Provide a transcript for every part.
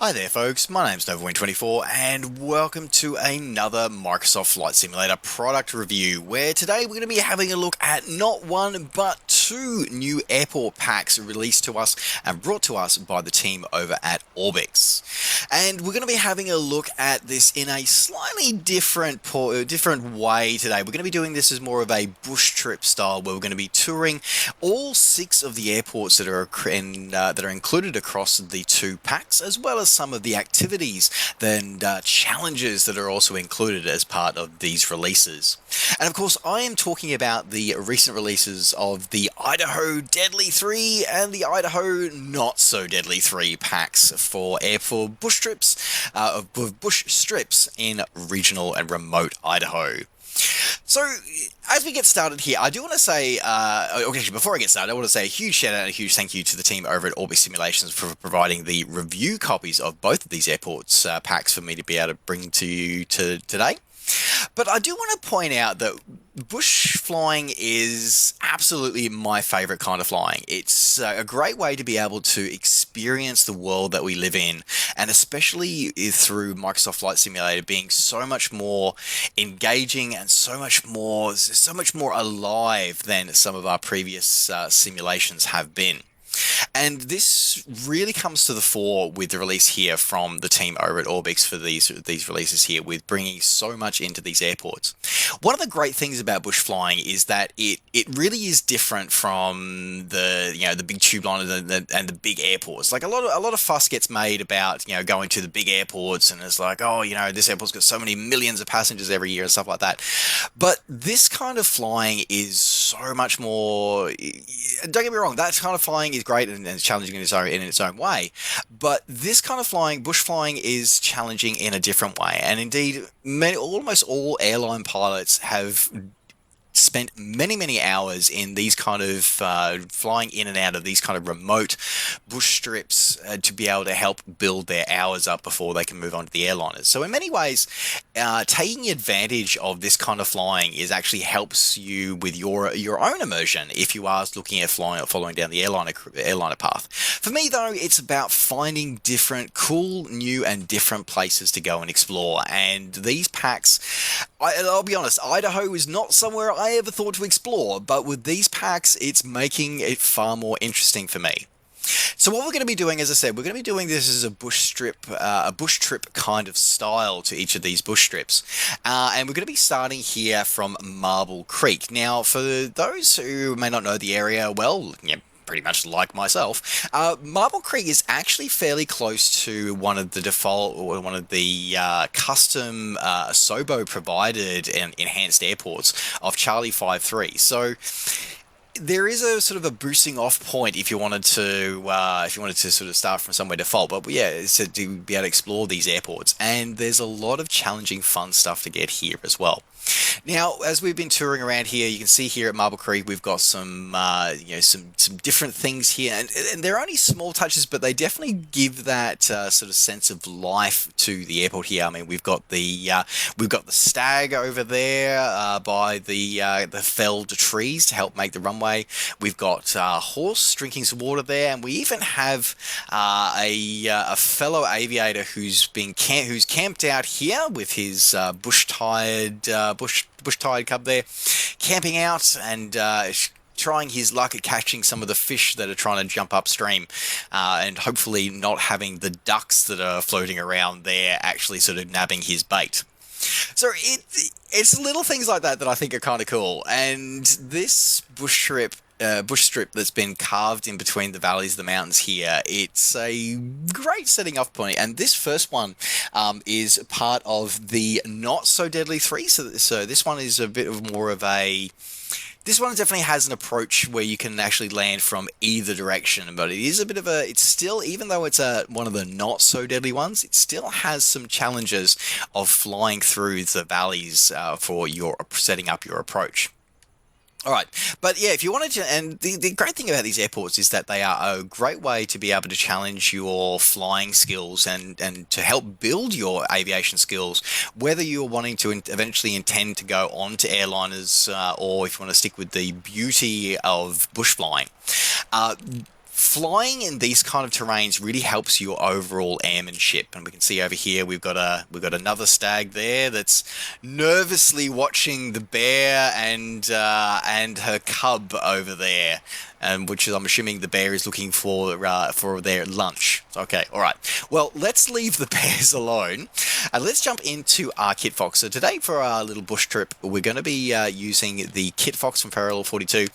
Hi there folks, my name's NovaWin24 and welcome to another Microsoft Flight Simulator product review, where today we're going to be having a look at not one but two new airport packs released to us and brought to us by the team over at Orbx. And we're going to be having a look at this in a slightly different way today. We're going to be doing this as more of a bush trip style, where we're going to be touring all 6 of the airports that are included across the 2 packs, as well as some of the activities and challenges that are also included as part of these releases. And of course, I am talking about the recent releases of the Idaho Deadly 3 and the Idaho Not So Deadly 3 packs for bush trips, bush strips in regional and remote Idaho. So, as we get started here, I do want to say, actually, before I get started, I want to say a huge shout out and a huge thank you to the team over at Orbx Simulations for providing the review copies of both of these airports packs for me to be able to bring to you today. But I do want to point out that bush flying is absolutely my favorite kind of flying. It's a great way to be able to experience the world that we live in, and especially through Microsoft Flight Simulator being so much more engaging and so much more alive than some of our previous simulations have been. And this really comes to the fore with the release here from the team over at Orbx for these releases here, with bringing so much into these airports. One of the great things about bush flying is that it really is different from the big tube line and the big airports. Like a lot of fuss gets made about going to the big airports, and it's like, oh, this airport's got so many millions of passengers every year and stuff like that. But this kind of flying is so much more. Don't get me wrong, that kind of flying is great and challenging in its own way, but this kind of flying, bush flying, is challenging in a different way. And indeed, almost all airline pilots have spent many hours in these kind of flying in and out of these kind of remote bush strips to be able to help build their hours up before they can move on to the airliners. So in many ways, taking advantage of this kind of flying actually helps you with your own immersion if you are looking at following down the airliner path. For me though, it's about finding different cool, new and different places to go and explore. And these packs, I'll be honest, Idaho is not somewhere I ever thought to explore, but with these packs, it's making it far more interesting for me. So what we're going to be doing, as I said, we're going to be doing this as a bush trip kind of style to each of these bush strips. And we're going to be starting here from Marble Creek. Now, for those who may not know the area well, pretty much like myself, Marble Creek is actually fairly close to one of the default or one of the custom SOBO provided and enhanced airports of Charlie 5-3. So there is a sort of a boosting off point if you wanted to sort of start from somewhere default. But yeah, it's to be able to explore these airports, and there's a lot of challenging, fun stuff to get here as well. Now, as we've been touring around here, you can see here at Marble Creek, we've got some different things here, and they're only small touches, but they definitely give that sort of sense of life to the airport here. I mean, we've got the stag over there by the felled trees to help make the runway. We've got a horse drinking some water there, and we even have a fellow aviator who's camped out here with his bush-tired cub there, camping out and trying his luck at catching some of the fish that are trying to jump upstream, and hopefully not having the ducks that are floating around there actually sort of nabbing his bait. So it's little things like that I think are kind of cool. And this bush strip that's been carved in between the valleys, the mountains here, it's a great setting off point. And this first one is part of the Not So Deadly 3. So this one is a bit of more of a... This one definitely has an approach where you can actually land from either direction, but it is a bit of a... It's still, even though it's one of the not so deadly ones, it still has some challenges of flying through the valleys for setting up your approach. All right, but yeah, if you wanted to, and the great thing about these airports is that they are a great way to be able to challenge your flying skills and to help build your aviation skills, whether you're wanting to eventually intend to go on to airliners or if you want to stick with the beauty of bush flying. flying in these kind of terrains really helps your overall airmanship, and we can see over here we've got another stag there that's nervously watching the bear and her cub over there, which is, I'm assuming the bear is looking for their lunch. Okay, all right. Well, let's leave the bears alone and let's jump into our Kit Fox. So today for our little bush trip, we're going to be using the Kit Fox from Preroll 42,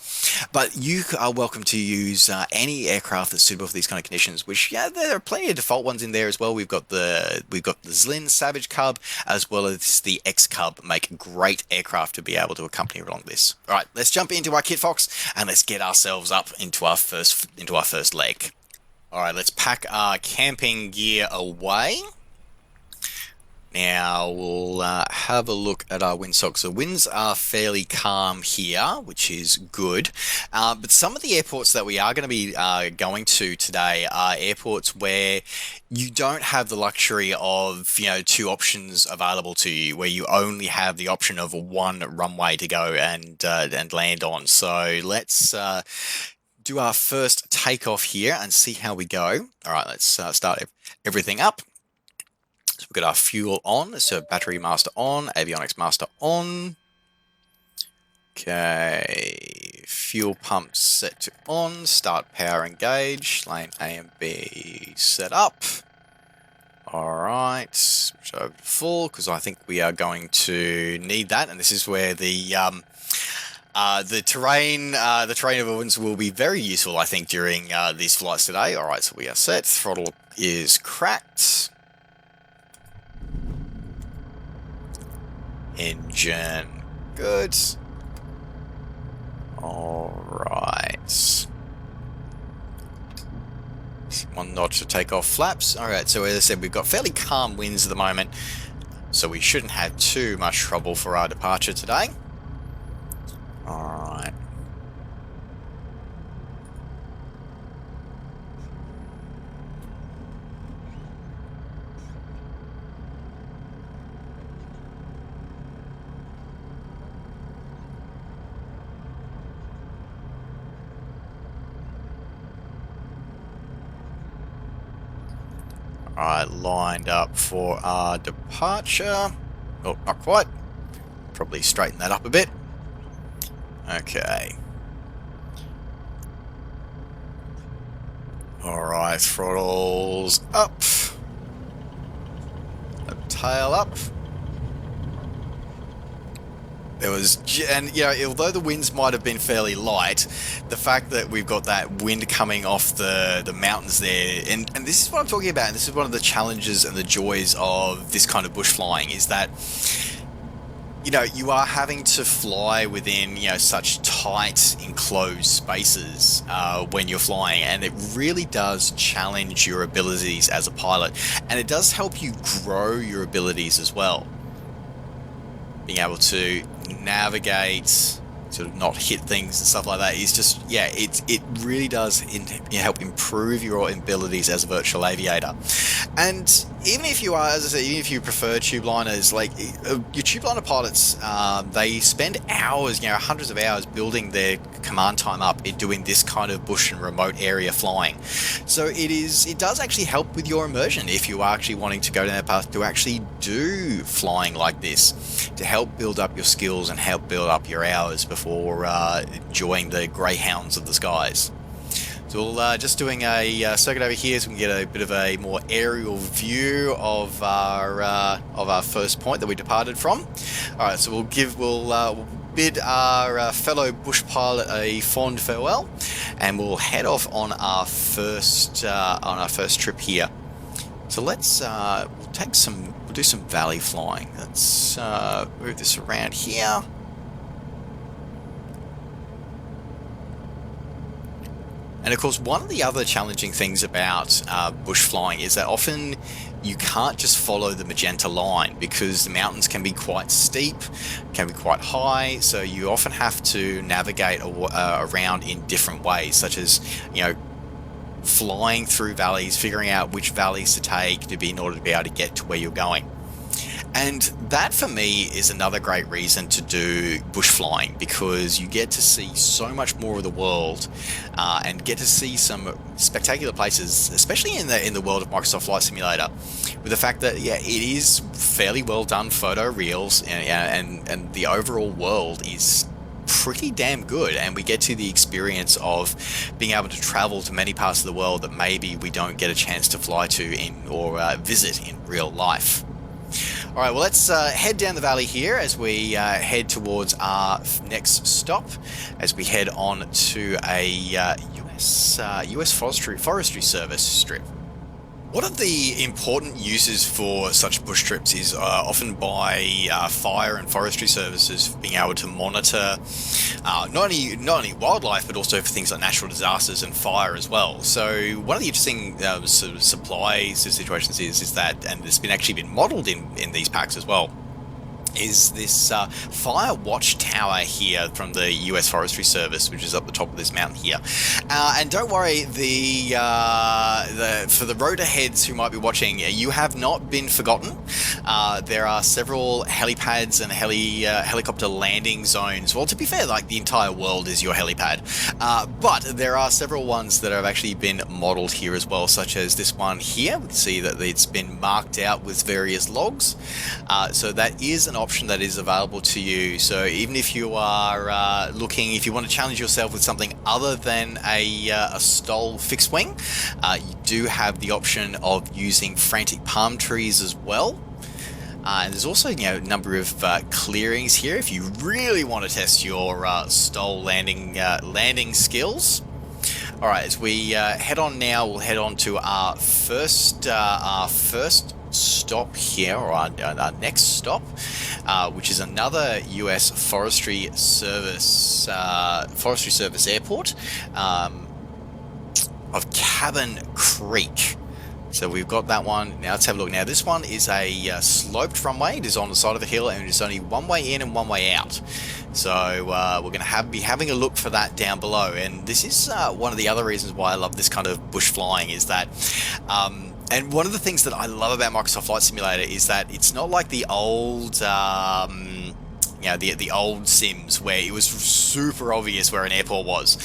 but you are welcome to use any aircraft that's suitable for these kind of conditions. Which, yeah, there are plenty of default ones in there as well. We've got the Zlin Savage Cub as well as the X Cub. Make great aircraft to be able to accompany along this. All right, let's jump into our Kit Fox and let's get ourselves up into our first leg. All right, let's pack our camping gear away. Now we'll have a look at our windsocks. The winds are fairly calm here, which is good. But some of the airports that we are going to be going to today are airports where you don't have the luxury of, two options available to you, where you only have the option of one runway to go and land on. So let's do our first takeoff here and see how we go. All right, let's start everything up. So we've got our fuel on, so battery master on, avionics master on. Okay, fuel pumps set to on, start power engage, lane A and B set up. All right, switch over to full because I think we are going to need that, and this is where the terrain avoidance will be very useful, I think, during these flights today. All right, so we are set. Throttle is cracked. Engine good. All right. One notch to take off flaps. All right, so as I said, we've got fairly calm winds at the moment, so we shouldn't have too much trouble for our departure today. All right. All right, lined up for our departure. Oh, not quite. Probably straighten that up a bit. Okay. Alright, throttles up. Tail up. There was, and although the winds might have been fairly light, the fact that we've got that wind coming off the mountains there, and this is what I'm talking about, and this is one of the challenges and the joys of this kind of bush flying, is that you are having to fly within, such tight, enclosed spaces when you're flying, and it really does challenge your abilities as a pilot, and it does help you grow your abilities as well. Being able to navigate, sort of not hit things and stuff like that is just, it really does help improve your abilities as a virtual aviator. And even if you are, as I said, even if you prefer tube liners, like your tube liner pilots, they spend hours, hundreds of hours building their command time up in doing this kind of bush and remote area flying. So it does actually help with your immersion if you are actually wanting to go down that path to actually do flying like this, to help build up your skills and help build up your hours before enjoying the greyhounds of the skies. So we'll just doing a circuit over here so we can get a bit of a more aerial view of our first point that we departed from. All right, so we'll bid our fellow bush pilot a fond farewell, and we'll head off on our first trip here. So let's we'll do some valley flying. Let's move this around here. And of course, one of the other challenging things about bush flying is that often you can't just follow the magenta line, because the mountains can be quite steep, can be quite high, so you often have to navigate around in different ways, such as, flying through valleys, figuring out which valleys to take in order to be able to get to where you're going. And that for me is another great reason to do bush flying, because you get to see so much more of the world and get to see some spectacular places, especially in the world of Microsoft Flight Simulator, with the fact that it is fairly well done photo reels, and the overall world is pretty damn good, and we get to the experience of being able to travel to many parts of the world that maybe we don't get a chance to fly to or visit in real life. All right, well, let's head down the valley here as we head towards our next stop, as we head on to a US Forestry Service strip. One of the important uses for such bush trips is often by fire and forestry services being able to monitor not only wildlife, but also for things like natural disasters and fire as well. So one of the interesting sort of supply situations is that, and it's actually been modelled in these packs as well, is this fire watchtower here from the US Forestry Service, which is up the top of this mountain here. And don't worry, for the rotor heads who might be watching, you have not been forgotten. There are several helipads and helicopter landing zones. Well, to be fair, like the entire world is your helipad. But there are several ones that have actually been modelled here as well, such as this one here. We can see that it's been marked out with various logs. So that is an option that is available to you. So even if you are if you want to challenge yourself with something other than a STOL fixed wing, you do have the option of using frantic palm trees as well. And there's also a number of clearings here if you really want to test your STOL landing skills. All right, as we head on now, we'll head on to our first stop here, or our next stop, which is another US Forestry Service airport of Cabin Creek. So we've got that one. Now let's have a look. Now this one is a sloped runway. It is on the side of a hill, and it's only one way in and one way out. So we're going to be having a look for that down below. And this is one of the other reasons why I love this kind of bush flying, is that and one of the things that I love about Microsoft Flight Simulator is that it's not like the old the old Sims where it was super obvious where an airport was.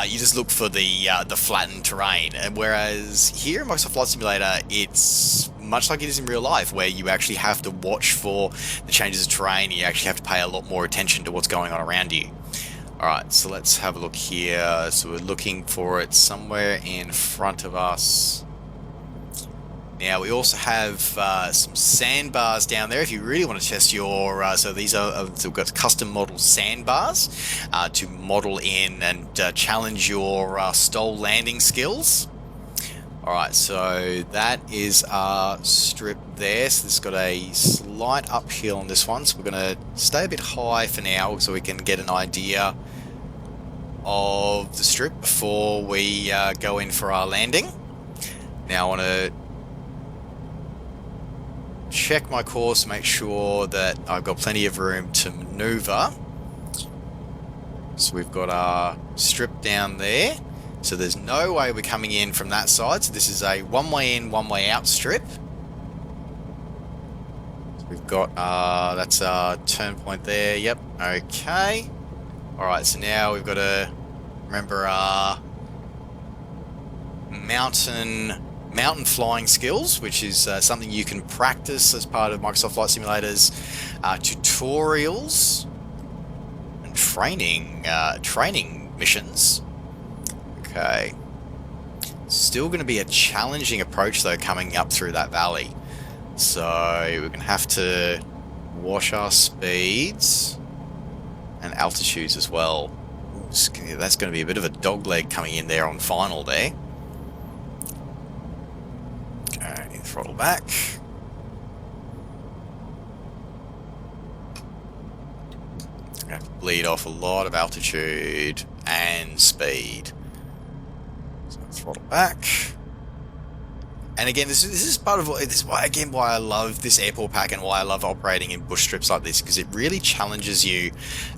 You just look for the flattened terrain, and whereas here in Microsoft Flight Simulator, it's much like it is in real life, where you actually have to watch for the changes of terrain. You actually have to pay a lot more attention to what's going on around you. Alright, so let's have a look here. So we're looking for it somewhere in front of us. Now we also have some sandbars down there if you really want to test your, so these are, we've got custom model sandbars to model in and challenge your STOL landing skills. Alright, so that is our strip there. So it's got a slight uphill on this one, so we're going to stay a bit high for now so we can get an idea of the strip before we go in for our landing. Now I want to check my course, make sure that I've got plenty of room to maneuver. So we've got our strip down there. So there's no way we're coming in from that side. So this is a one way in, one way out strip. So we've got that's our turn point there. Yep. Okay. All right. So now we've got to remember our mountain flying skills, which is something you can practice as part of Microsoft Flight Simulator's tutorials and training missions. Okay. Still going to be a challenging approach though, coming up through that valley. So we're going to have to watch our speeds and altitudes as well. Ooh, that's going to be a bit of a dog leg coming in there on final there. Okay, throttle back. I'm going to bleed off a lot of altitude and speed. So throttle back. And again, this is part of why I love this airport pack and why I love operating in bush strips like this, because it really challenges you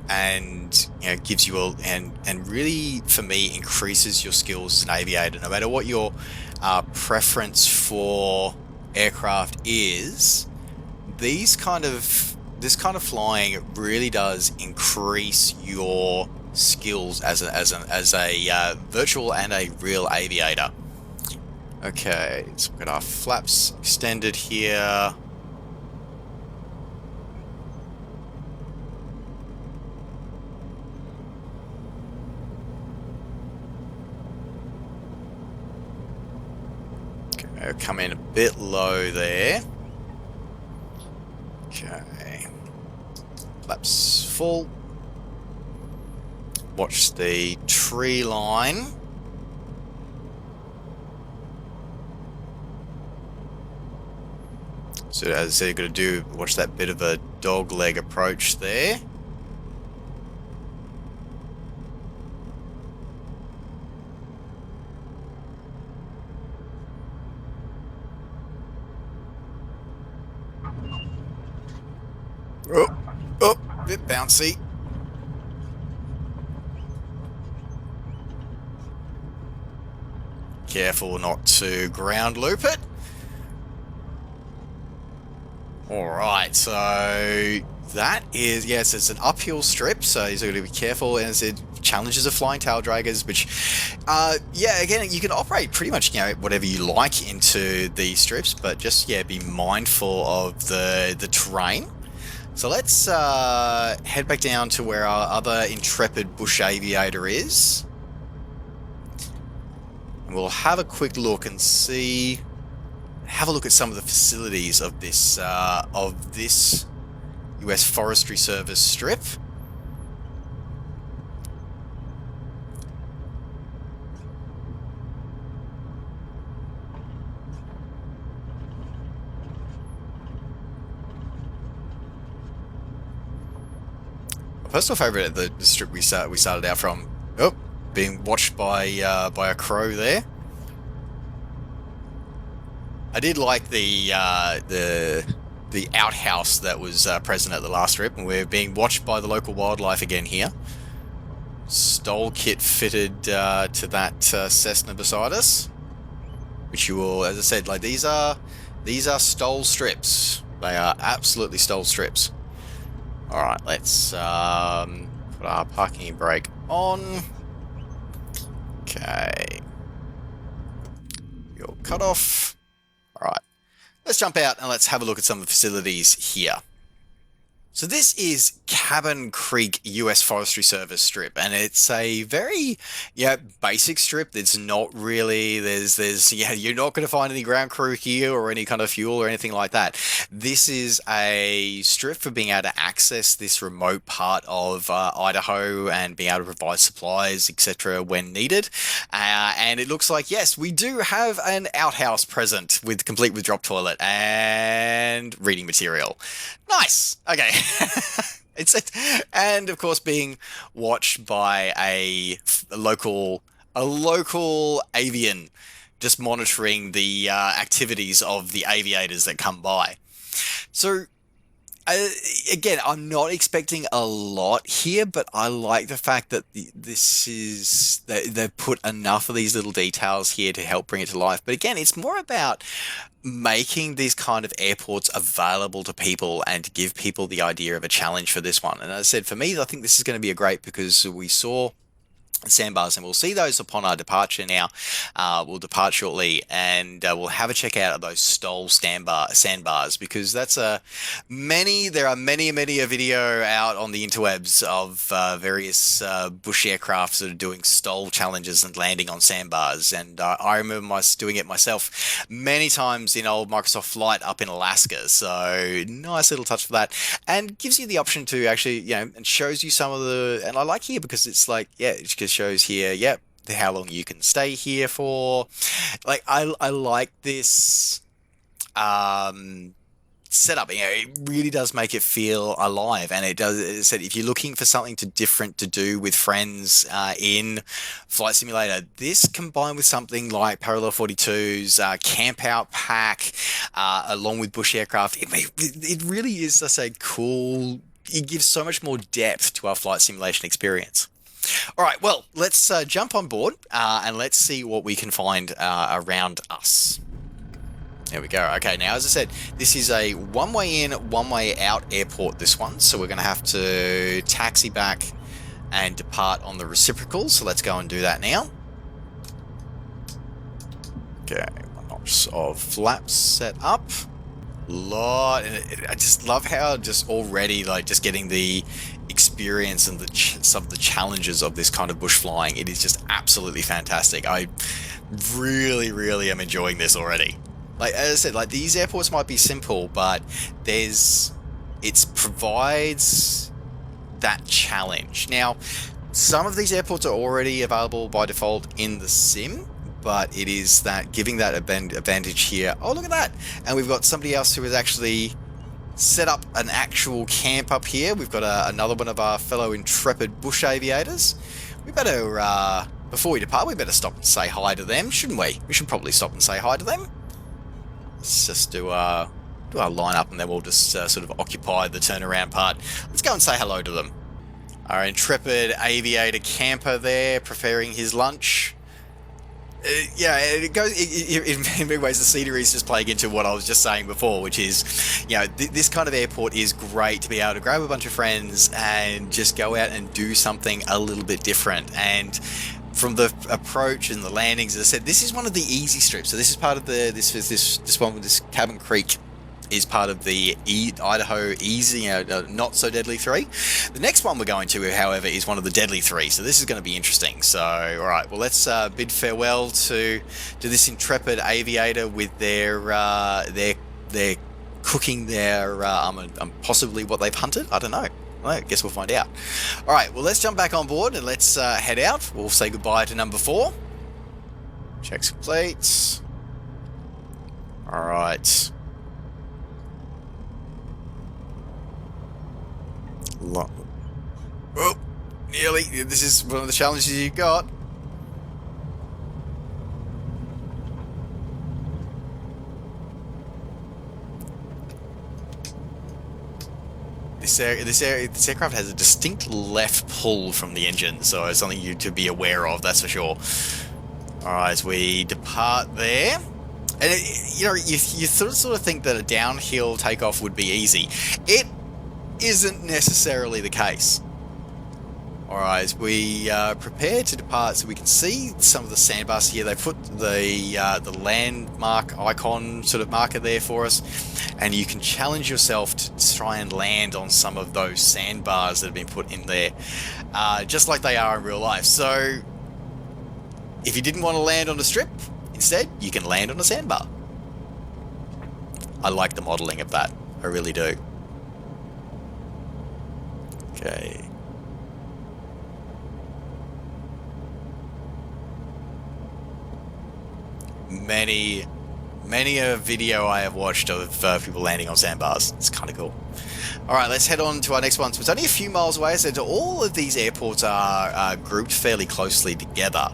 and gives you and really, for me, increases your skills as an aviator. No matter what your preference for aircraft is, this kind of flying really does increase your skills as a virtual and a real aviator. Okay, so we've got our flaps extended here. Okay, come in a bit low there. Okay, flaps full. Watch the tree line. So as I said, you've got to watch that bit of a dog leg approach there. Oh, bit bouncy. Careful not to ground loop it. Alright, so that is, yes, it's an uphill strip, so you've got to be careful, and it challenges of flying tail draggers, which, yeah, again, you can operate pretty much, whatever you like into these strips, but just, yeah, be mindful of the terrain. So let's head back down to where our other intrepid bush aviator is. And we'll have a quick look and have a look at some of the facilities of this US Forestry Service strip. My personal favorite, the strip we started out from. Oh, being watched by a crow there. I did like the outhouse that was present at the last strip, and we're being watched by the local wildlife again here. Stole kit fitted to that Cessna beside us, which you will, as I said, like these are stole strips. They are absolutely stole strips. All right, let's put our parking brake on. Okay, you're cut off. All right, let's jump out and let's have a look at some of the facilities here. So this is Cabin Creek US Forestry Service strip, and it's a very basic strip. It's not really, you're not going to find any ground crew here or any kind of fuel or anything like that. This is a strip for being able to access this remote part of Idaho and being able to provide supplies, etc. when needed. And it looks like, yes, we do have an outhouse present complete with drop toilet and reading material. Nice. Okay. And of course being watched by a local avian, just monitoring the activities of the aviators that come by. So again, I'm not expecting a lot here, but I like the fact that they've put enough of these little details here to help bring it to life. But again, it's more about making these kind of airports available to people and to give people the idea of a challenge for this one. And as I said, for me, I think this is going to be great because we saw sandbars, and we'll see those upon our departure now. We'll depart shortly, and we'll have a check out of those stole sandbars, because that's there are many a video out on the interwebs of various bush aircrafts that are doing stole challenges and landing on sandbars, and I remember doing it myself many times in old Microsoft Flight up in Alaska. So nice little touch for that, and gives you the option to actually, and shows you some of the, and I like here because it's like, it just shows here, how long you can stay here for. Like, I like this setup. It really does make it feel alive, and it does. As I said, if you're looking for something different to do with friends in Flight Simulator, this combined with something like Parallel 42's Camp Out Pack, along with bush aircraft, it really is just a cool. It gives so much more depth to our flight simulation experience. All right, well, let's jump on board and let's see what we can find around us. There we go. Okay, now as I said, this is a one-way in, one-way out airport, this one. So we're going to have to taxi back and depart on the reciprocal. So let's go and do that now. Okay, one notch of flaps set up. I just love how just already, like, just getting the experience and some of the challenges of this kind of bush flying. It is just absolutely fantastic. I really am enjoying this already. Like, as I said, like, these airports might be simple, but it provides that challenge. Now, some of these airports are already available by default in the sim, but it is that giving that advantage here. Oh, look at that. And we've got somebody else who has actually set up an actual camp up here. We've got another one of our fellow intrepid bush aviators. We better, before we depart, we better stop and say hi to them, shouldn't we? We should probably stop and say hi to them. Let's just do our line up, and then we'll just sort of occupy the turnaround part. Let's go and say hello to them. Our intrepid aviator camper there, preparing his lunch. Yeah, it goes in many ways. The scenery is just playing into what I was just saying before, which is, you know, this kind of airport is great to be able to grab a bunch of friends and just go out and do something a little bit different. And from the approach and the landings, as I said, this is one of the easy strips. So this is part of this one with this Cabin Creek is part of the Idaho easy, not so deadly 3. The next one we're going to, however, is one of the deadly 3. So this is going to be interesting. So, all right, well, let's bid farewell to this intrepid aviator with their cooking their possibly what they've hunted. I don't know. Well, I guess we'll find out. All right, well, let's jump back on board and let's head out. We'll say goodbye to number 4. Checks complete. All right. Oh, nearly. This is one of the challenges you got. This aircraft has a distinct left pull from the engine, so it's something you to be aware of, that's for sure. Alright, as we depart there. And you sort of think that a downhill takeoff would be easy. It isn't necessarily the case. Alright, as we prepare to depart, so we can see some of the sandbars here. They put the landmark icon sort of marker there for us, and you can challenge yourself to try and land on some of those sandbars that have been put in there, just like they are in real life. So if you didn't want to land on a strip, instead you can land on a sandbar. I like the modeling of that, I really do. Okay. Many a video I have watched of people landing on sandbars. It's kind of cool. All right, let's head on to our next one. So it's only a few miles away. So all of these airports are grouped fairly closely together.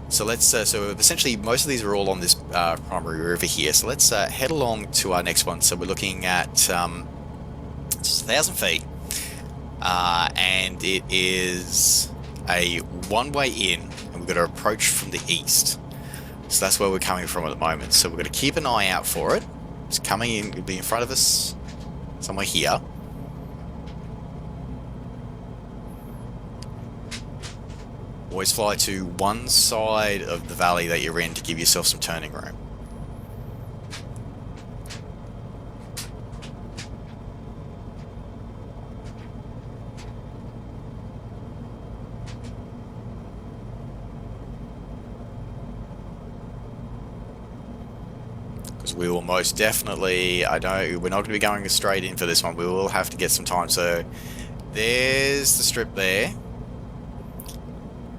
So let's so essentially most of these are all on this primary river here. So let's head along to our next one. So we're looking at it's 1,000 feet, and it is a one-way in, and we've got to approach from the east. So that's where we're coming from at the moment. So we're going to keep an eye out for it. It's coming in, it'll be in front of us somewhere here. Always fly to one side of the valley that you're in to give yourself some turning room. We will most definitely, we're not going to be going straight in for this one. We will have to get some time. So there's the strip there.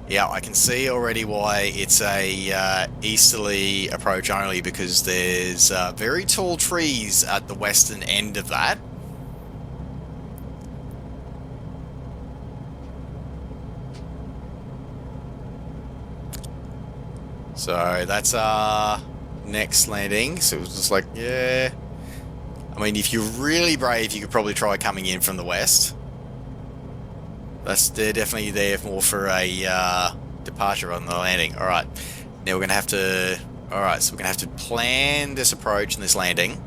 Yeah, I can see already why it's a easterly approach only, because there's very tall trees at the western end of that. So that's next landing. So it was just like, yeah, I mean, if you're really brave, you could probably try coming in from the west. They're definitely there more for a departure on the landing. All right, now we're gonna have to Alright, so we're going to have to plan this approach and this landing.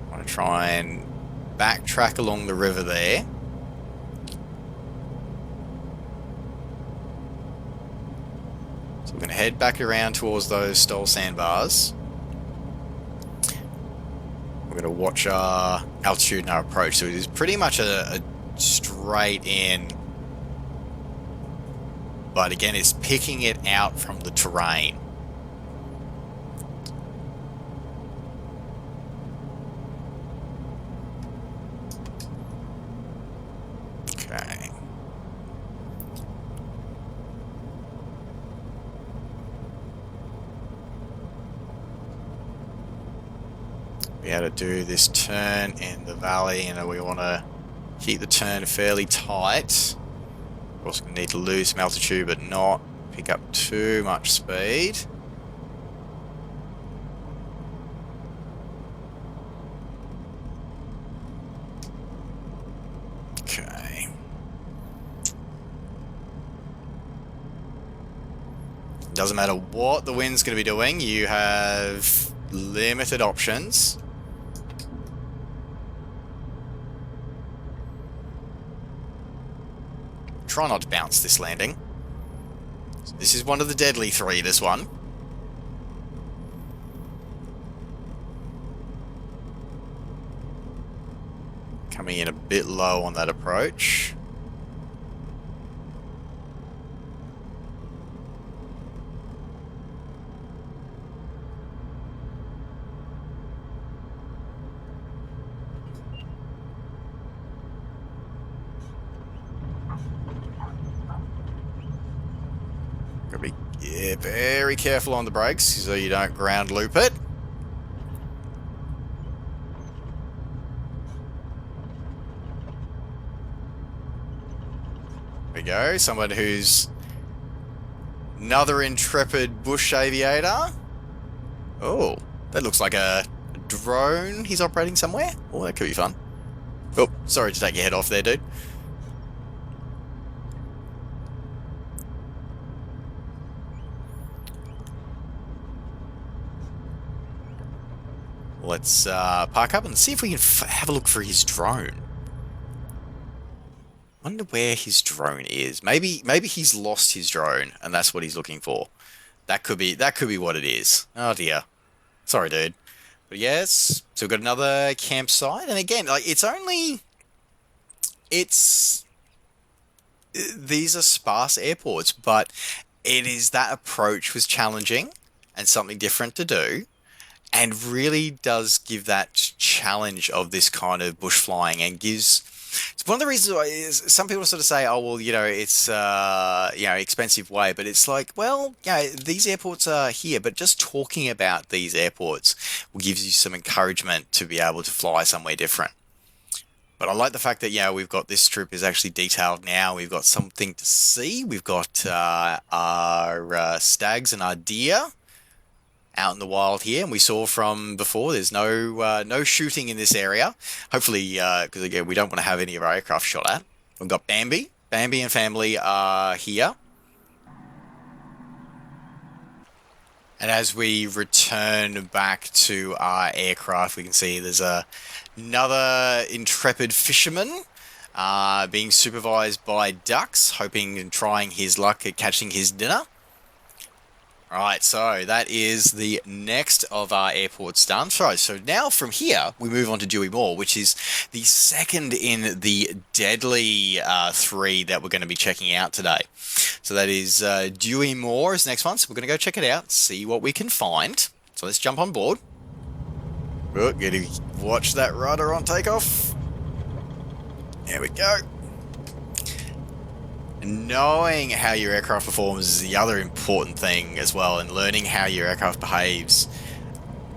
I'm going to try and backtrack along the river there. So we're going to head back around towards those stole sandbars. We're going to watch our altitude and our approach. So it is pretty much a straight in. But again, it's picking it out from the terrain. Okay. We had to do this turn in the valley, and we want to keep the turn fairly tight. Of course, we need to lose some altitude, but not pick up too much speed. Okay. Doesn't matter what the wind's going to be doing, you have limited options. Try not to bounce this landing. So this is one of the deadly three, this one. Coming in a bit low on that approach. Gotta be very careful on the brakes so you don't ground loop it. There we go. Someone who's another intrepid bush aviator. Oh, that looks like a drone he's operating somewhere. Oh, that could be fun. Oh, sorry to take your head off there, dude. Let's park up and see if we can have a look for his drone. Wonder where his drone is. Maybe he's lost his drone and that's what he's looking for. That could be what it is. Oh dear. Sorry, dude. But yes, so we've got another campsite, and again, like these are sparse airports, but it is that approach was challenging and something different to do. And really does give that challenge of this kind of bush flying, and gives. It's one of the reasons why some people sort of say, "Oh, well, it's expensive way," but it's like, well, these airports are here, but just talking about these airports will give you some encouragement to be able to fly somewhere different. But I like the fact that we've got this strip is actually detailed now. We've got something to see. We've got our stags and our deer out in the wild here, and we saw from before there's no shooting in this area, hopefully, because again we don't want to have any of our aircraft shot at. We've got Bambi and family are here, and as we return back to our aircraft, we can see there's another intrepid fisherman being supervised by ducks, hoping and trying his luck at catching his dinner. Right, so that is the next of our airports done. So now from here, we move on to Dewey Moore, which is the second in the deadly three that we're going to be checking out today. So that is Dewey Moore is the next one. So we're going to go check it out, see what we can find. So let's jump on board. Oh, get to watch that rudder on takeoff. There we go. Knowing how your aircraft performs is the other important thing as well, and learning how your aircraft behaves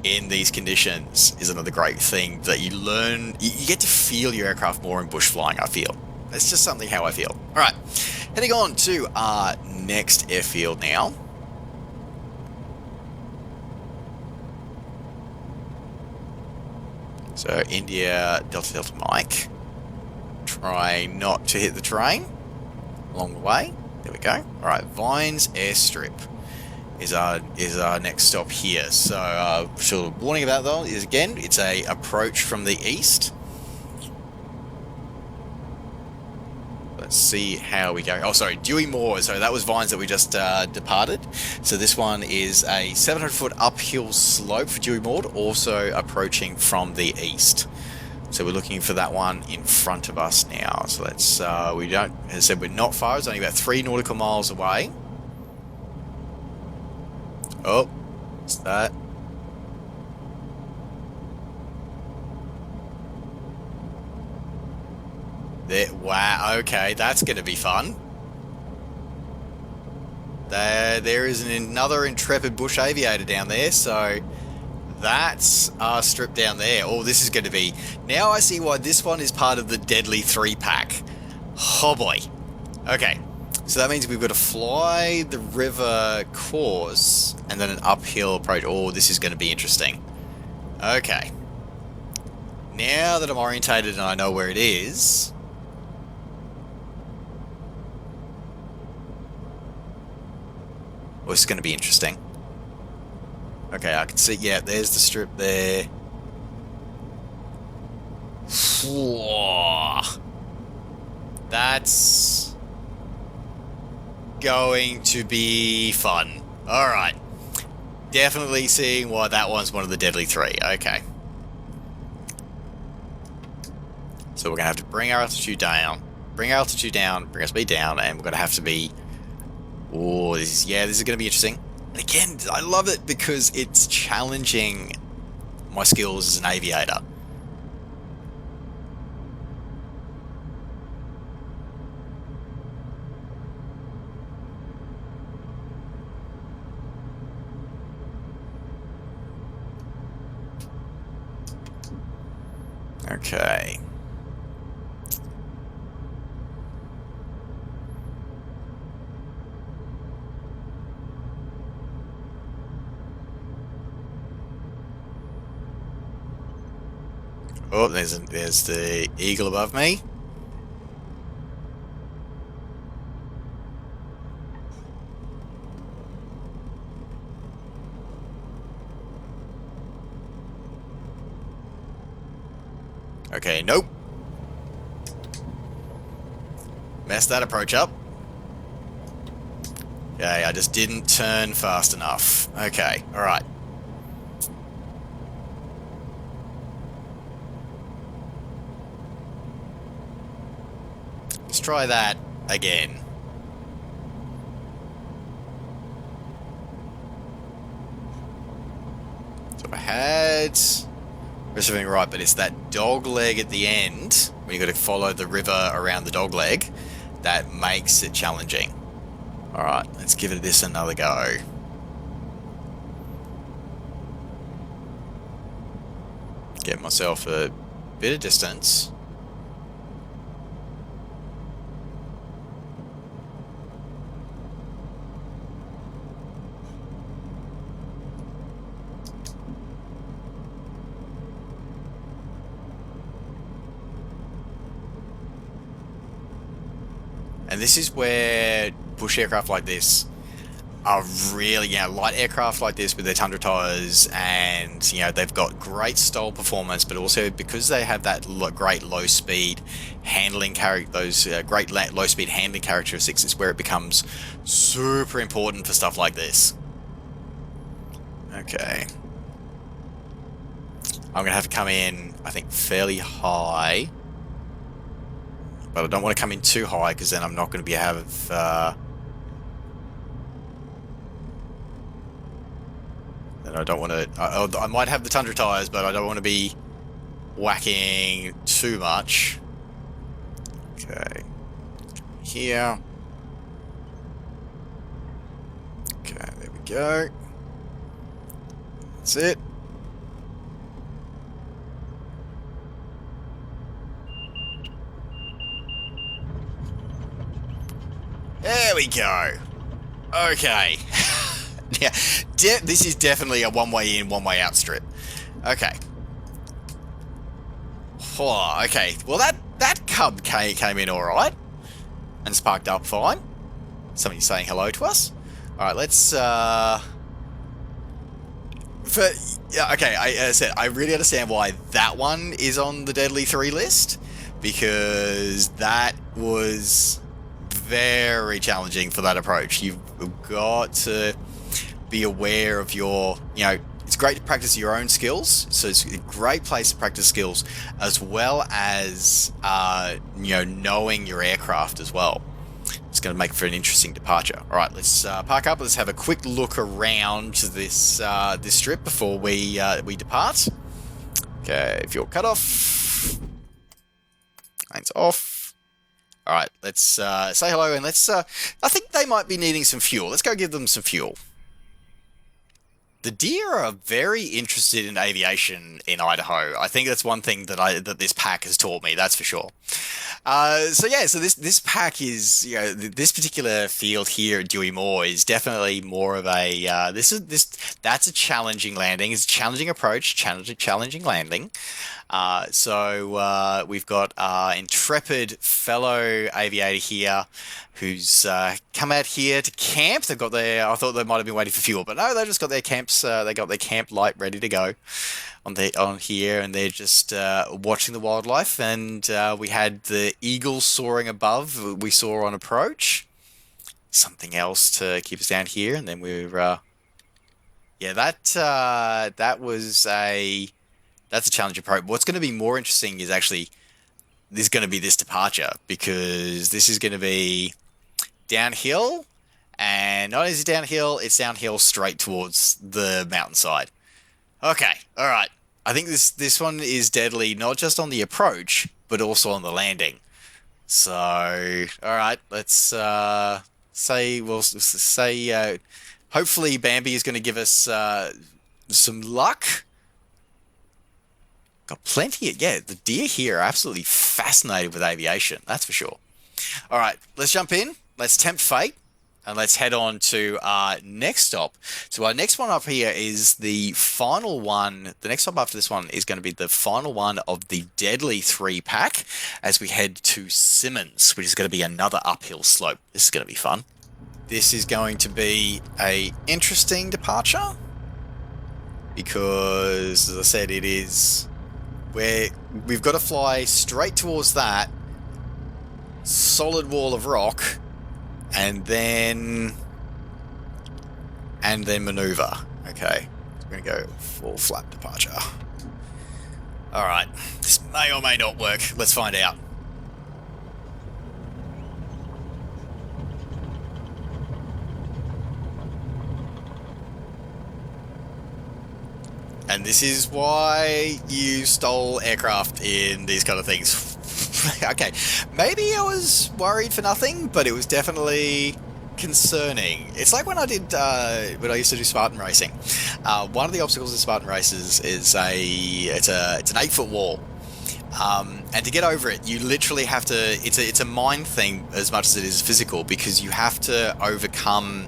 in these conditions is another great thing that you learn. You get to feel your aircraft more in bush flying, I feel. It's just something how I feel. Alright, heading on to our next airfield now. So India Delta Delta Mike. Try not to hit the terrain along the way. There we go. Alright, Vines Airstrip. is our next stop here. So, sure, warning about though is again, it's a approach from the east. Let's see how we go. Oh, sorry, Dewey Moore. So that was Vines that we just departed. So this one is a 700-foot uphill slope for Dewey Moore, also approaching from the east. So we're looking for that one in front of us now. So let's, we don't, as I said, we're not far. It's only about 3 nautical miles away. Oh, what's that? There, wow, okay, that's going to be fun. There is another intrepid bush aviator down there, so that's our strip down there. Oh, this is going to be... Now I see why this one is part of the deadly 3-pack. Oh boy. Okay, so that means we've got to fly the river course and then an uphill approach. Oh, this is going to be interesting. Okay. Now that I'm orientated and I know where it is... Well, this is going to be interesting. Okay, I can see, yeah, there's the strip there. Whoa. That's going to be fun. Alright. Definitely seeing why that one's one of the deadly 3. Okay. So we're going to have to bring our altitude down. Bring our altitude down, bring our speed down, and we're going to have to be... Oh, this is going to be interesting. And again, I love it because it's challenging my skills as an aviator. Okay. Oh, there's the eagle above me. Okay, nope. Messed that approach up. Okay, I just didn't turn fast enough. Okay, alright. Let's try that again. So I had everything right, but it's that dog leg at the end, when you got to follow the river around the dog leg, that makes it challenging. Alright, let's give this another go. Get myself a bit of distance. And this is where bush aircraft like this are really, light aircraft like this with their Tundra tires, and, they've got great stall performance, but also because they have that great low-speed handling low-speed handling characteristics, is where it becomes super important for stuff like this. Okay. I'm going to have to come in, I think, fairly high. But I don't want to come in too high, because then I'm not going to be and I don't want to... I might have the Tundra tires, but I don't want to be whacking too much. Okay. Here. Okay, there we go. That's it. There we go. Okay. Yeah, this is definitely a one-way in, one-way out strip. Okay. Oh, okay. Well, that cub came in all right and sparked up fine. Somebody's saying hello to us. All right, let's for yeah, okay, as I said, I really understand why that one is on the Deadly 3 list, because that was very challenging for that approach. You've got to be aware of your, it's great to practice your own skills, so it's a great place to practice skills, as well as, knowing your aircraft as well. It's going to make for an interesting departure. All right, let's park up. Let's have a quick look around this this strip before we depart. Okay, fuel cut off. Lanes off. All right, let's say hello and let's. I think they might be needing some fuel. Let's go give them some fuel. The deer are very interested in aviation in Idaho. I think that's one thing that this pack has taught me. That's for sure. So this pack is, this particular field here at Dewey Moore is definitely more of a that's a challenging landing. It's a challenging approach, challenging landing. So we've got our intrepid fellow aviator here, who's come out here to camp. They've got their, I thought they might have been waiting for fuel, but no, they just got their camps. They got their camp light ready to go on here, and they're just watching the wildlife. And we had the eagle soaring above. We saw on approach. Something else to keep us down here, and then we're that's a challenge approach. What's going to be more interesting is actually this is going to be this departure, because this is going to be downhill, and not only is it downhill, it's downhill straight towards the mountainside. Okay, all right. I think this one is deadly, not just on the approach, but also on the landing. So, all right, let's say hopefully Bambi is going to give us some luck. Got plenty of, the deer here are absolutely fascinated with aviation, that's for sure. All right, let's jump in, let's tempt fate, and let's head on to our next stop. So our next one up here is the final one. The next stop after this one is going to be the final one of the Deadly 3 pack, as we head to Simonds, which is going to be another uphill slope. This is going to be fun. This is going to be a interesting departure, because, as I said, it is where we've got to fly straight towards that solid wall of rock, and then maneuver. Okay, we're going to go full flap departure. All right, this may or may not work. Let's find out. And this is why you stole aircraft in these kind of things. Okay, maybe I was worried for nothing, but it was definitely concerning. It's like when I did when I used to do Spartan racing. One of the obstacles in Spartan races is it's an 8-foot wall, and to get over it, you literally have to. It's a mind thing as much as it is physical, because you have to overcome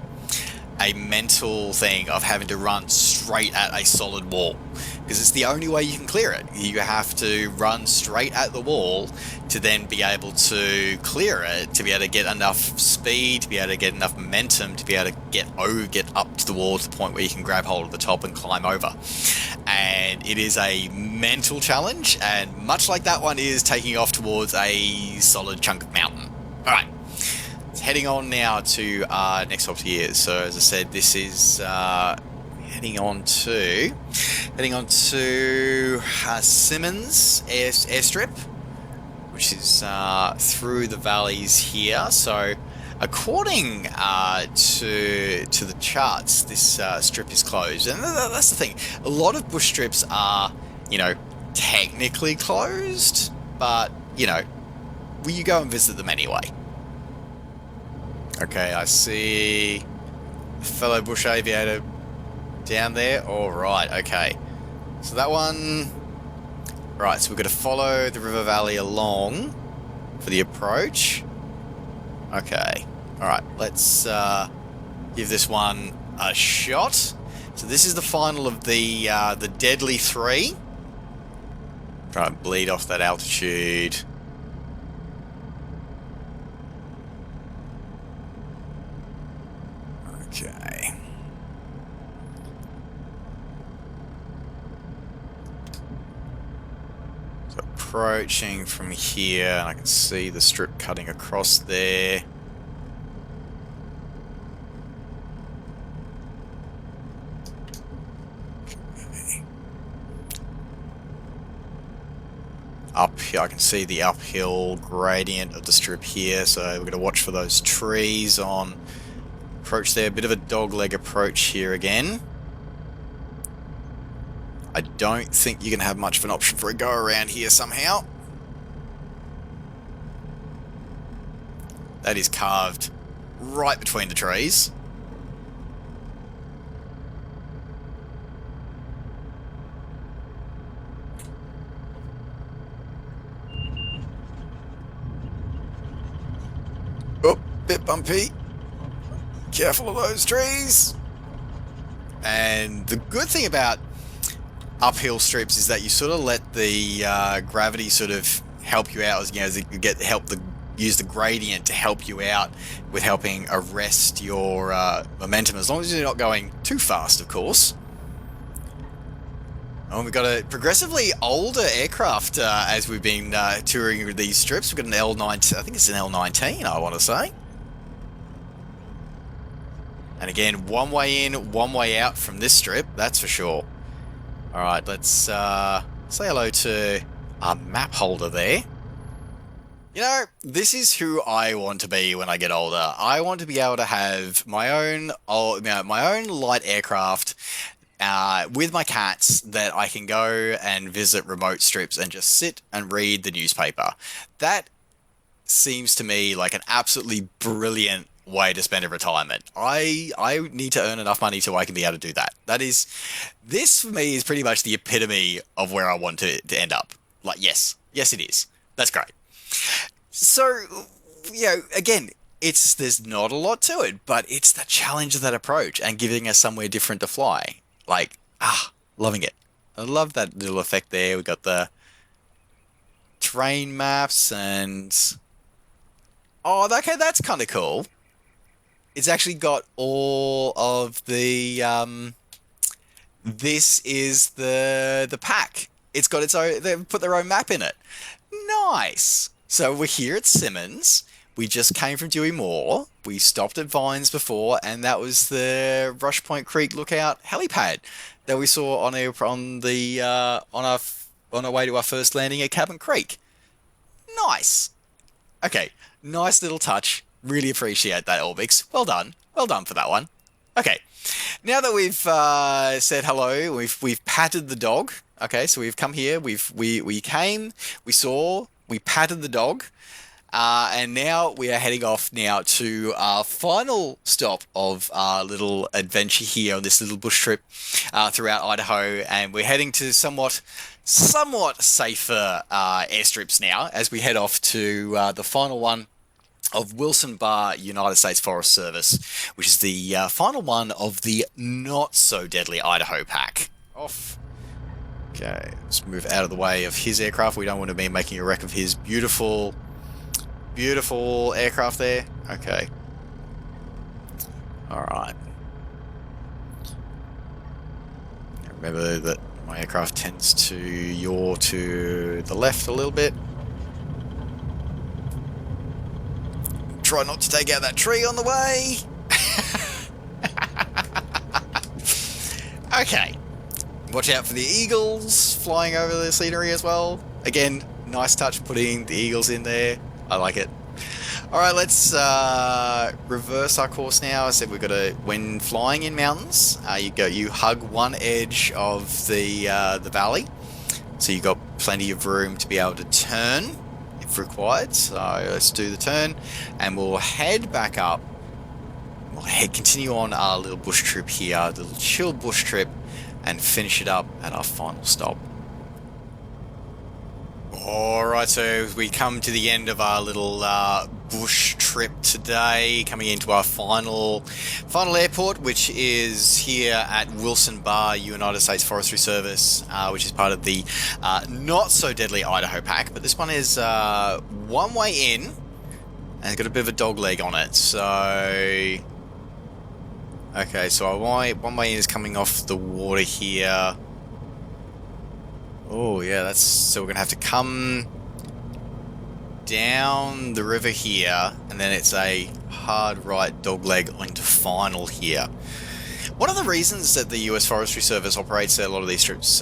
a mental thing of having to run straight at a solid wall, because it's the only way you can clear it. You have to run straight at the wall to then be able to clear it, to be able to get enough speed, to be able to get enough momentum, to be able to get up to the wall to the point where you can grab hold of the top and climb over. And it is a mental challenge, and much like that one is taking off towards a solid chunk of mountain. All right. Heading on now to our next stop here. So as I said, this is heading on to Simonds Airstrip, which is through the valleys here. So according to the charts, this strip is closed, and that's the thing. A lot of bush strips are, technically closed, but will you go and visit them anyway? Okay, I see a fellow bush aviator down there. All right, okay. So that one... Right, so we're going to follow the river valley along for the approach. Okay. All right, let's give this one a shot. So this is the final of the Deadly 3. Try and bleed off that altitude. Okay. approaching from here, and I can see the strip cutting across there. Up here, I can see the uphill gradient of the strip here, so we're going to watch for those trees on approach there. A bit of a dogleg approach here again. I don't think you're going to have much of an option for a go around here somehow. That is carved right between the trees. Oh, bit bumpy. Careful of those trees. And the good thing about uphill strips is that you sort of let the gravity sort of help you out, you know, use the gradient to help you out with helping arrest your momentum, as long as you're not going too fast, of course. Oh, we've got a progressively older aircraft as we've been touring these strips. We've got an L19, I think it's an L19, I want to say. And again, one way in, one way out from this strip, that's for sure. Alright, let's say hello to our map holder there. You know, this is who I want to be when I get older. I want to be able to have my own light aircraft with my cats that I can go and visit remote strips and just sit and read the newspaper. That seems to me like an absolutely brilliant way to spend a retirement. I need to earn enough money so I can be able to do that. This for me is pretty much the epitome of where I want to end up. Like, yes it is. That's great. So, you know, again, there's not a lot to it, but it's the challenge of that approach and giving us somewhere different to fly. Like, loving it. I love that little effect there. We've got the terrain maps and... Oh, okay, that's kind of cool. It's actually got all of the... This is the pack. It's got its own... They've put their own map in it. Nice. So we're here at Simonds. We just came from Dewey Moore. We stopped at Vines before, and that was the Rush Point Creek Lookout helipad that we saw on our way to our first landing at Cabin Creek. Nice. Okay, nice little touch. Really appreciate that, Orbx. Well done. Well done for that one. Okay, now that we've said hello, we've patted the dog. Okay, so we've come here. We came. We saw. We patted the dog. And now we are heading off now to our final stop of our little adventure here on this little bush trip throughout Idaho, and we're heading to somewhat safer airstrips now as we head off to the final one of Wilson Bar United States Forest Service, which is the final one of the not so deadly Idaho pack. Off. Okay, let's move out of the way of his aircraft. We don't want to be making a wreck of his beautiful aircraft there. Okay. Alright. Remember that my aircraft tends to yaw to the left a little bit. Try not to take out that tree on the way. Okay. Watch out for the eagles flying over the scenery as well. Again, nice touch putting the eagles in there. I like it. Alright, let's reverse our course now. I said we've got to, when flying in mountains, you hug one edge of the valley. So you've got plenty of room to be able to turn if required. So let's do the turn and we'll head back up. We'll continue on our little bush trip here, a little chill bush trip, and finish it up at our final stop. Alright, so we come to the end of our little bush trip today, coming into our final airport, which is here at Wilson Bar United States Forestry Service, which is part of the not so deadly Idaho pack, but this one is one way in, and it's got a bit of a dog leg on it, so... Okay, so one way in is coming off the water here. Oh, yeah, that's so we're gonna have to come down the river here, and then it's a hard right dogleg onto final here. One of the reasons that the US Forestry Service operates a lot of these strips,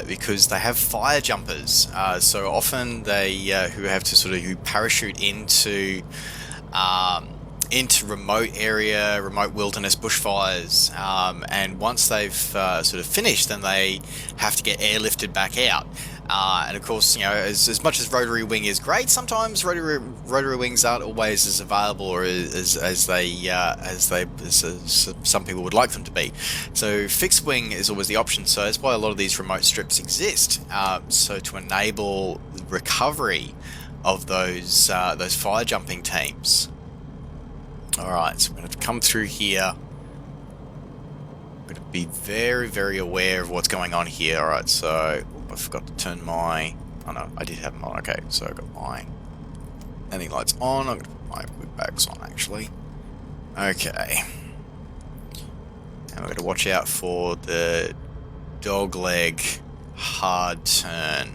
because they have fire jumpers. So often they who have to who parachute into remote wilderness bushfires, and once they've sort of finished, then they have to get airlifted back out. And of course, as much as rotary wing is great, sometimes rotary wings aren't always as available or as some people would like them to be. So fixed wing is always the option. So that's why a lot of these remote strips exist. So to enable recovery of those fire jumping teams. All right, so we're going to come through here. I'm going to be very, very aware of what's going on here. All right, so I forgot to turn my... Oh no, I did have them on. Okay, so I've got my landing lights on. I'm going to put my wig bags on, actually. Okay. And we're going to watch out for the dogleg hard turn.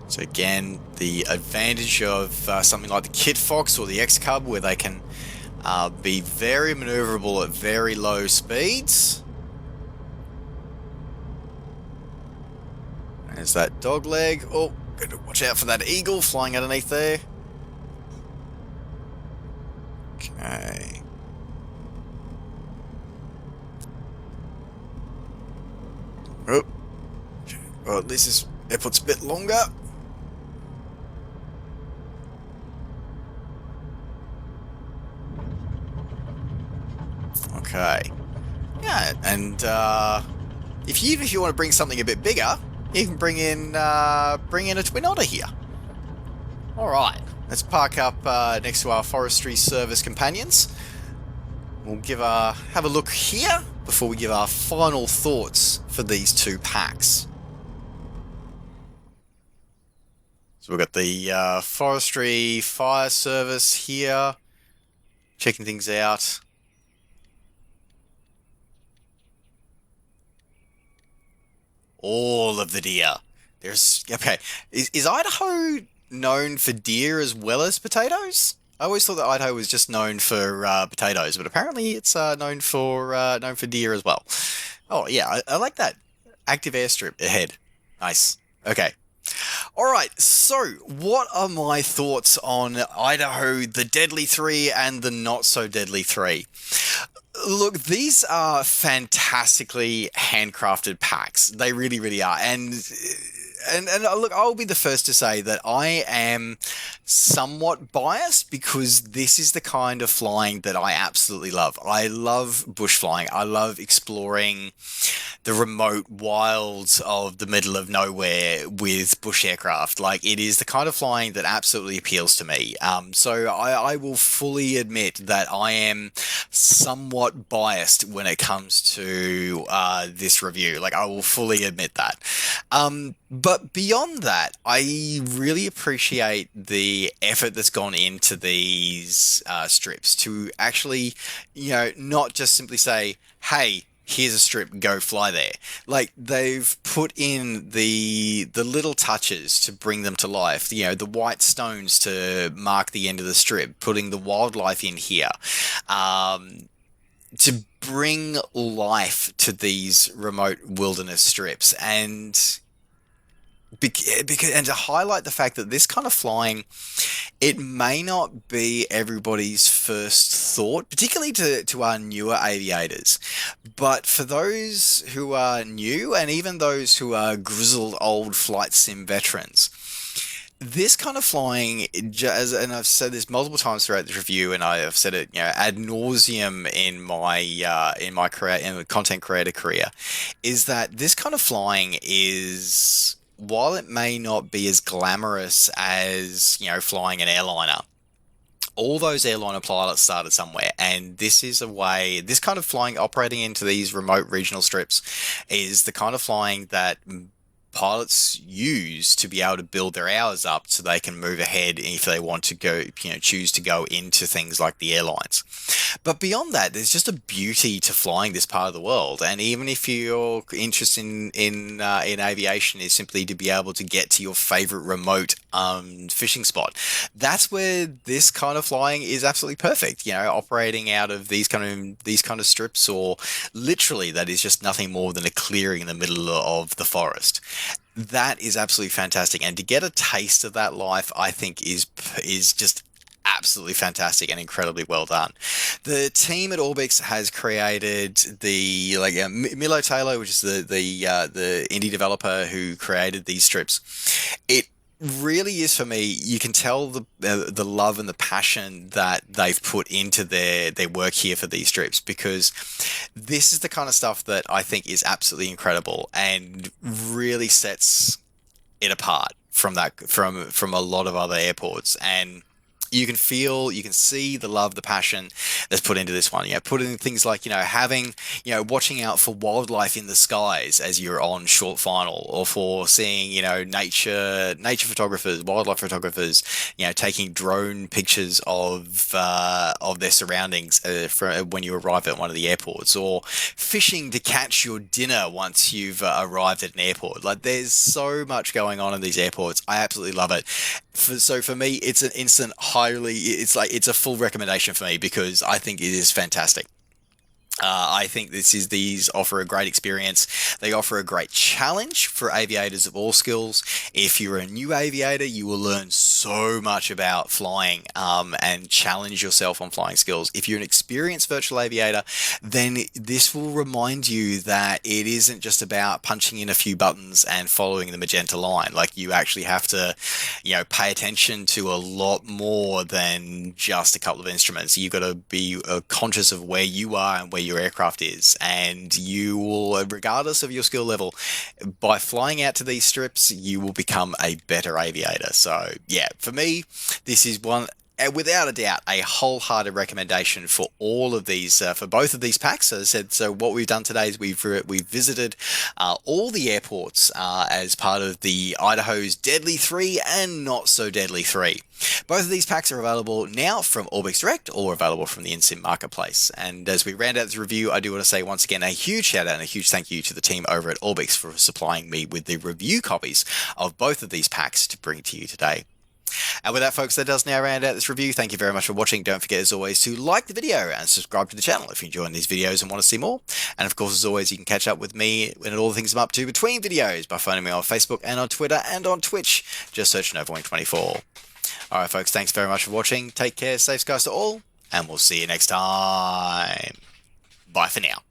So again, the advantage of something like the Kit Fox or the X-Cub, where they can be very maneuverable at very low speeds. There's that dog leg. Oh, gotta watch out for that eagle flying underneath there. Okay. Oh, well, this airport's a bit longer. Okay. Yeah, and if you want to bring something a bit bigger, you can bring in a twin otter here. All right, let's park up next to our Forestry Service companions. We'll have a look here before we give our final thoughts for these two packs. So we've got the Forestry Fire Service here, checking things out. All of the deer. Okay. Is Idaho known for deer as well as potatoes? I always thought that Idaho was just known for potatoes, but apparently it's known for deer as well. Oh yeah, I like that. Active airstrip ahead. Nice. Okay. All right. So, what are my thoughts on Idaho, the Deadly Three, and the Not So Deadly Three? Look, these are fantastically handcrafted packs. They really, really are. And look, I'll be the first to say that I am somewhat biased because this is the kind of flying that I absolutely love. I love bush flying. I love exploring the remote wilds of the middle of nowhere with bush aircraft. Like, it is the kind of flying that absolutely appeals to me. So I will fully admit that I am somewhat biased when it comes to this review. Like, I will fully admit that. But beyond that, I really appreciate the effort that's gone into these strips to actually, not just simply say, hey, here's a strip, go fly there. Like, they've put in the little touches to bring them to life. The white stones to mark the end of the strip, putting the wildlife in here, to bring life to these remote wilderness strips, and to highlight the fact that this kind of flying, it may not be everybody's first thought, particularly to our newer aviators. But for those who are new, and even those who are grizzled old flight sim veterans, this kind of flying, and I've said this multiple times throughout this review, and I've said it, ad nauseum in my content creator career, is that this kind of flying is, while it may not be as glamorous as, flying an airliner, all those airliner pilots started somewhere, and this kind of flying operating into these remote regional strips is the kind of flying that pilots use to be able to build their hours up so they can move ahead if they want to go, choose to go into things like the airlines. But beyond that, there's just a beauty to flying this part of the world. And even if your interest in aviation is simply to be able to get to your favorite remote fishing spot, that's where this kind of flying is absolutely perfect. Operating out of these kind of strips, or literally that is just nothing more than a clearing in the middle of the forest. That is absolutely fantastic, and to get a taste of that life, I think is just absolutely fantastic and incredibly well done. The team at Orbx has created the Milo Taylor, which is the indie developer who created these strips. It really is, for me, you can tell the love and the passion that they've put into their work here for these strips, because this is the kind of stuff that I think is absolutely incredible and really sets it apart from a lot of other airports. And you can see the love, the passion that's put into this one. Put in things like, having, watching out for wildlife in the skies as you're on short final, or for seeing, nature photographers, wildlife photographers, taking drone pictures of their surroundings when you arrive at one of the airports, or fishing to catch your dinner once you've arrived at an airport. Like, there's so much going on in these airports. I absolutely love it. So for me, it's an instant it's a full recommendation for me, because I think it is fantastic. I think these offer a great experience. They offer a great challenge for aviators of all skills. If you're a new aviator, you will learn so much about flying and challenge yourself on flying skills. If you're an experienced virtual aviator, then this will remind you that it isn't just about punching in a few buttons and following the magenta line. Like, you actually have to, pay attention to a lot more than just a couple of instruments. You've got to be conscious of where you are and where your aircraft is, and you will, regardless of your skill level, by flying out to these strips, you will become a better aviator. So yeah, for me, this is one, without a doubt, a wholehearted recommendation for all of these, for both of these packs. As I said, so what we've done today is we've visited all the airports as part of the Idaho's Deadly 3 and Not So Deadly 3. Both of these packs are available now from Orbx Direct, or available from the InSim Marketplace. And as we round out this review, I do want to say once again a huge shout out and a huge thank you to the team over at Orbx for supplying me with the review copies of both of these packs to bring to you today. And with that, folks, that does now round out this review. Thank you very much for watching. Don't forget, as always, to like the video and subscribe to the channel if you're enjoying these videos and want to see more. And of course, as always, you can catch up with me and all the things I'm up to between videos by phoning me on Facebook and on Twitter and on Twitch. Just search NovaWing24. All right, folks, thanks very much for watching. Take care, safe skies to all, and we'll see you next time. Bye for now.